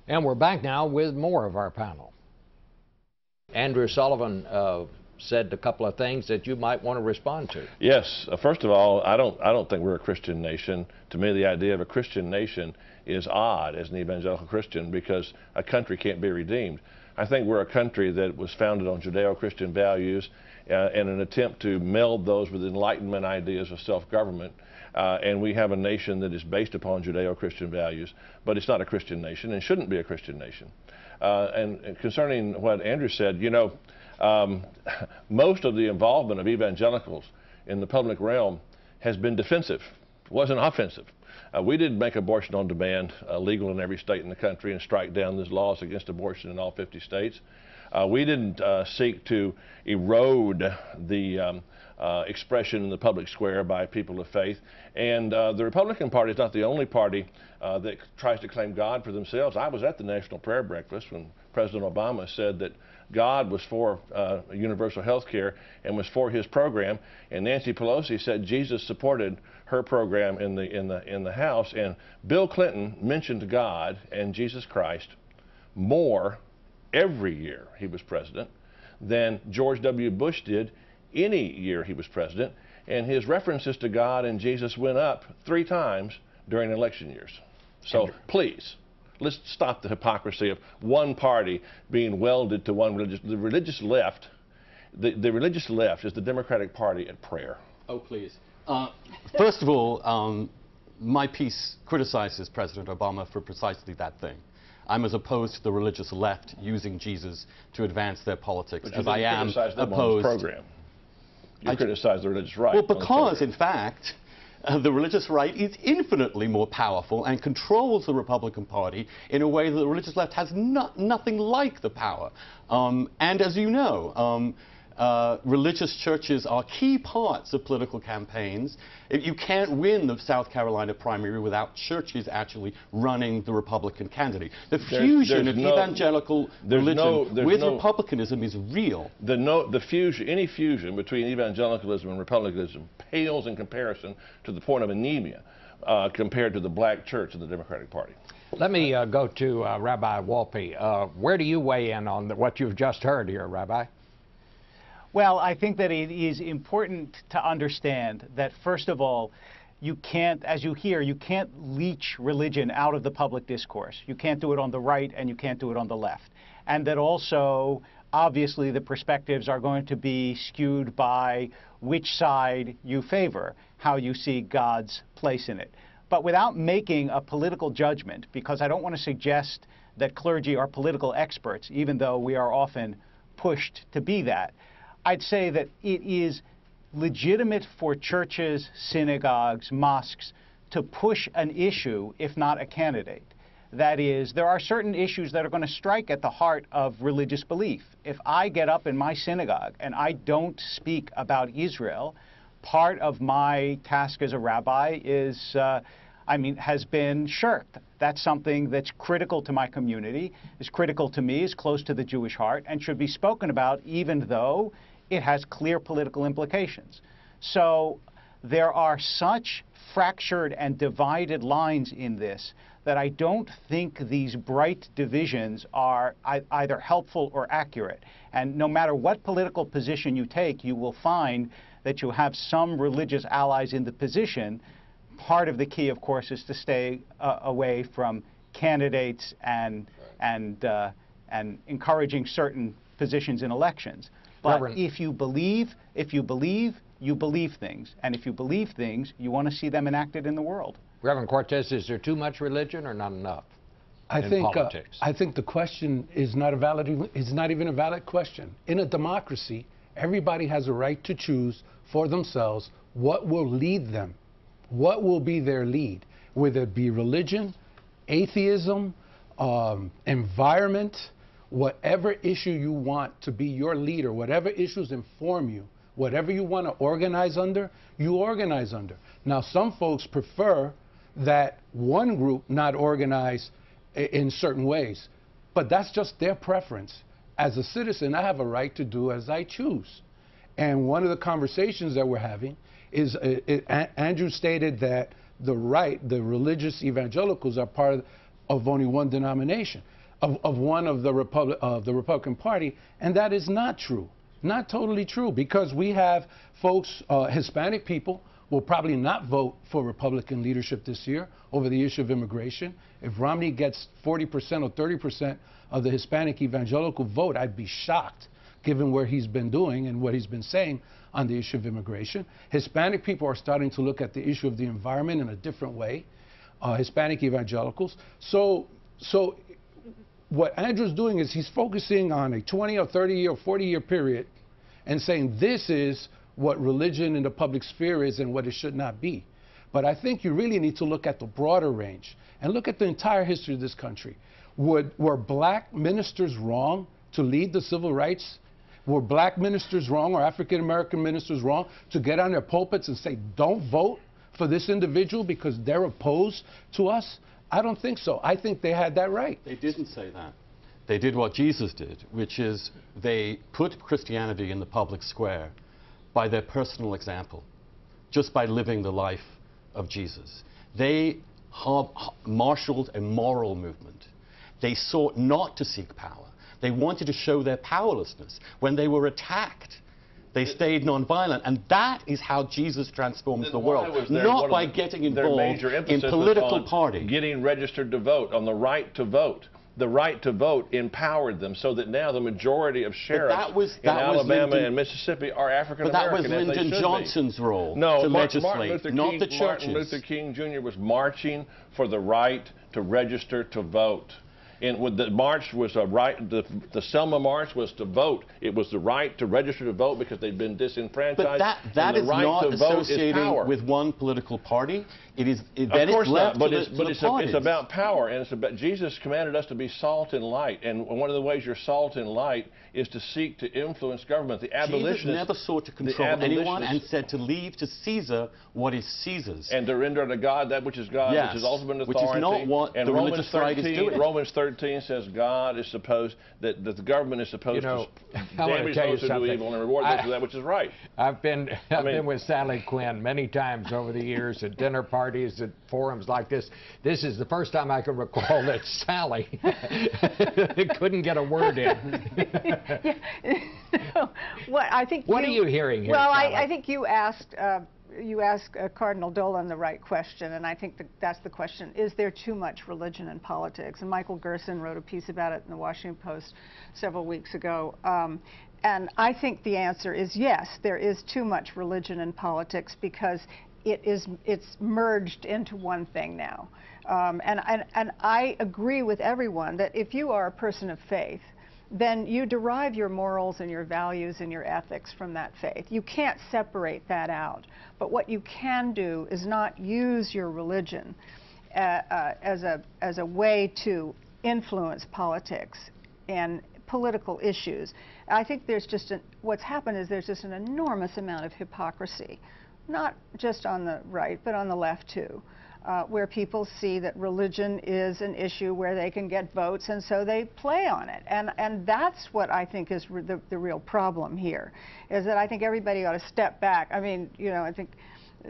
And we're back now with more of our panel. Andrew Sullivan said a couple of things that you might want to respond to. Yes. First of all, I don't think we're a Christian nation. To me, the idea of a Christian nation is odd as an evangelical Christian, because a country can't be redeemed. I think we're a country that was founded on Judeo-Christian values in an attempt to meld those with Enlightenment ideas of self-government. And we have a nation that is based upon Judeo-Christian values, but it's not a Christian nation and shouldn't be a Christian nation. And concerning what Andrew said, you know, most of the involvement of evangelicals in the public realm has been defensive. It wasn't offensive. We did make abortion on demand legal in every state in the country and strike down those laws against abortion in all 50 states. We didn't seek to erode the expression in the public square by people of faith. And the Republican Party is not the only party that tries to claim God for themselves. I was at the National Prayer Breakfast when President Obama said that God was for universal health care and was for his program, and Nancy Pelosi said Jesus supported her program in the House, and Bill Clinton mentioned God and Jesus Christ more every year he was president than George W. Bush did any year he was president, and his references to God and Jesus went up 3 times during election years. So please, let's stop the hypocrisy of one party being welded to one religious. The religious left, the religious left is the Democratic Party at prayer. Oh, please. First of all, my piece criticizes President Obama for precisely that thing. I'm as opposed to the religious left using Jesus to advance their politics as I am opposed. Program. You criticize the religious right. Well, because, in fact, the religious right is infinitely more powerful and controls the Republican Party in a way that the religious left has nothing like the power. And as you know, religious churches are key parts of political campaigns. You can't win the South Carolina primary without churches actually running the Republican candidate. The fusion of evangelical religion with republicanism is real. Any fusion between evangelicalism and republicanism pales in comparison to the point of anemia compared to the black church of the Democratic Party. Let me go to Rabbi Wolpe. Where do you weigh in on what you've just heard here, Rabbi? Well, I think that it is important to understand that, first of all, you can't, as you hear, you can't leech religion out of the public discourse. You can't do it on the right and you can't do it on the left. And that also, obviously, the perspectives are going to be skewed by which side you favor, how you see God's place in it. But without making a political judgment, because I don't want to suggest that clergy are political experts, even though we are often pushed to be that, I'd say that it is legitimate for churches, synagogues, mosques to push an issue, if not a candidate. That is, there are certain issues that are going to strike at the heart of religious belief. If I get up in my synagogue and I don't speak about Israel, part of my task as a rabbi is, has been shirked. That's something that's critical to my community, is critical to me, is close to the Jewish heart, and should be spoken about even though it has clear political implications. So there are such fractured and divided lines in this that I don't think these bright divisions are either helpful or accurate. And no matter what political position you take, you will find that you have some religious allies in the position. Part of the key, of course, is to stay away from candidates and encouraging certain positions in elections. But if you believe, you believe things. And if you believe things, you want to see them enacted in the world. Reverend Cortes, is there too much religion or not enough in politics? I think the question is not even a valid question. In a democracy, everybody has a right to choose for themselves what will lead them, what will be their lead, whether it be religion, atheism, environment, whatever issue you want to be your leader, whatever issues inform you, whatever you want to organize under, you organize under. Now, some folks prefer that one group not organize in certain ways, but that's just their preference. As a citizen, I have a right to do as I choose. And one of the conversations that we're having is, Andrew stated that the right, the religious evangelicals are part of of only one denomination, of one of the Republican Party, and that is not true. Not totally true, because we have folks, Hispanic people will probably not vote for Republican leadership this year over the issue of immigration. If Romney gets 40% or 30% of the Hispanic evangelical vote, I'd be shocked, given where he's been doing and what he's been saying on the issue of immigration. Hispanic people are starting to look at the issue of the environment in a different way, Hispanic evangelicals. So what Andrew's doing is he's focusing on a 20 or 30 year or 40-year period and saying this is what religion in the public sphere is and what it should not be. But I think you really need to look at the broader range and look at the entire history of this country. Were black ministers wrong to lead the civil rights? Were black ministers wrong, or African American ministers wrong, to get on their pulpits and say, don't vote for this individual because they're opposed to us? I don't think so. I think they had that right. They didn't say that. They did what Jesus did, which is they put Christianity in the public square by their personal example, just by living the life of Jesus. They marshaled a moral movement. They sought not to seek power. They wanted to show their powerlessness. When they were attacked, they stayed nonviolent, and that is how Jesus transforms the world, not by getting involved in political parties. Getting registered to vote, on the right to vote. The right to vote empowered them so that now the majority of sheriffs in Alabama and Mississippi are African American. But that was Lyndon Johnson's role to legislate, not the churches. Martin Luther King Jr. was marching for the right to register to vote. And with the march was a right, the Selma March was to vote. It was the right to register to vote because they'd been disenfranchised. But that is right not associated with one political party. It is. Of course not, but it's about power, and it's about Jesus commanded us to be salt and light. And one of the ways you're salt and light is to seek to influence government. The abolitionists Jesus never sought to control anyone and said to leave to Caesar what is Caesar's. And to render to God that which is God, yes, which is ultimate authority. Which is not what the religious right is doing. Romans 13 says God is supposed, that the government is supposed to damage those who do evil and reward those for that which is right. I've been with Sally Quinn many times over the years at dinner parties, at forums like this. This is the first time I can recall that Sally couldn't get a word in. What are you hearing here? Well, I think you asked Cardinal Dolan the right question, and I think that's the question: is there too much religion in politics? And Michael Gerson wrote a piece about it in the Washington Post several weeks ago. And I think the answer is yes, there is too much religion in politics because it's merged into one thing now. And I agree with everyone that if you are a person of faith, then you derive your morals and your values and your ethics from that faith. You can't separate that out. But what you can do is not use your religion as a way to influence politics and political issues. I think there's just what's happened is there's just an enormous amount of hypocrisy, not just on the right, but on the left too. Where people see that religion is an issue where they can get votes, and so they play on it. And that's what I think is the real problem here, is that I think everybody ought to step back. I mean, you know, I think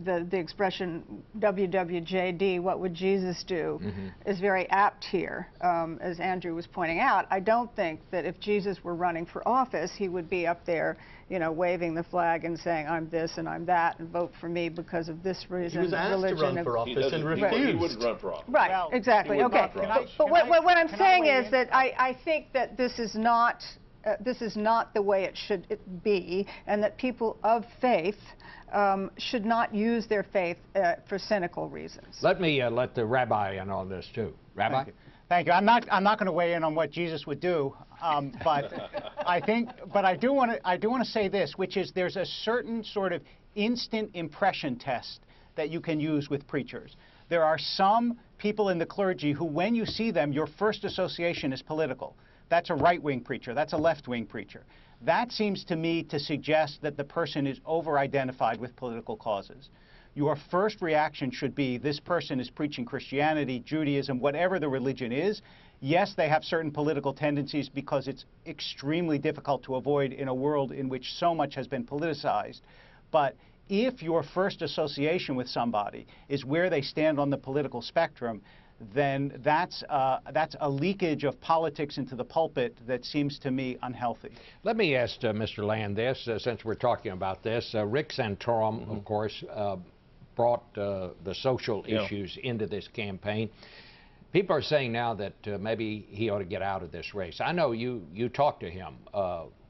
the expression WWJD, what would Jesus do, is very apt here. As Andrew was pointing out, I don't think that if Jesus were running for office, he would be up there, you know, waving the flag and saying, I'm this and I'm that, and vote for me because of this reason. He was asked to run for office and refused. He wouldn't run for office. Right, well, exactly, okay. But what I'm saying is that I think that this is not the way it should be, and that people of faith should not use their faith for cynical reasons. Let me let the rabbi in on this too. Rabbi? Thank you. I'm not going to weigh in on what Jesus would do, but I do want to say this, which is there's a certain sort of instant impression test that you can use with preachers. There are some people in the clergy who, when you see them, your first association is political. That's a right-wing preacher. That's a left-wing preacher. That seems to me to suggest that the person is over-identified with political causes. Your first reaction should be, this person is preaching Christianity, Judaism, whatever the religion is. Yes, they have certain political tendencies because it's extremely difficult to avoid in a world in which so much has been politicized. But if your first association with somebody is where they stand on the political spectrum, then that's a leakage of politics into the pulpit that seems to me unhealthy. Let me ask Mr. Land this, since we're talking about this. Rick Santorum, of course, brought the social issues into this campaign. People are saying now that maybe he ought to get out of this race. I know you talked to him.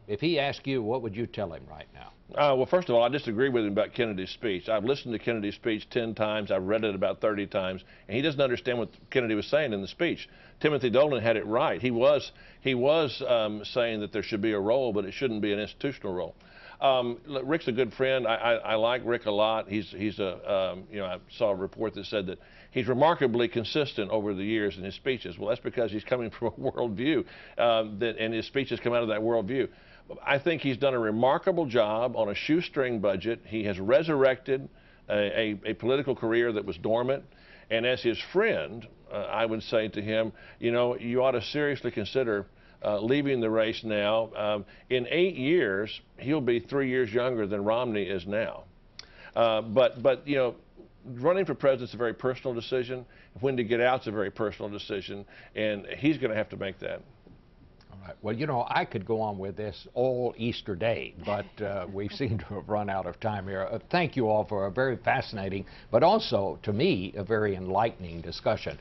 If he asked you, what would you tell him right now? Well, first of all, I disagree with him about Kennedy's speech. I've listened to Kennedy's speech 10 times. I've read it about 30 times, and he doesn't understand what Kennedy was saying in the speech. Timothy Dolan had it right. He was saying that there should be a role, but it shouldn't be an institutional role. Rick's a good friend. I like Rick a lot. He's a I saw a report that said that he's remarkably consistent over the years in his speeches. Well, that's because he's coming from a worldview, and his speeches come out of that worldview. I think he's done a remarkable job on a shoestring budget. He has resurrected a political career that was dormant. And as his friend, I would say to him, you ought to seriously consider leaving the race now. In 8 years, he'll be 3 years younger than Romney is now. But running for president is a very personal decision. When to get out is a very personal decision, and he's going to have to make that. All right. Well, I could go on with this all Easter day, but we seem to have run out of time here. Thank you all for a very fascinating, but also, to me, a very enlightening discussion.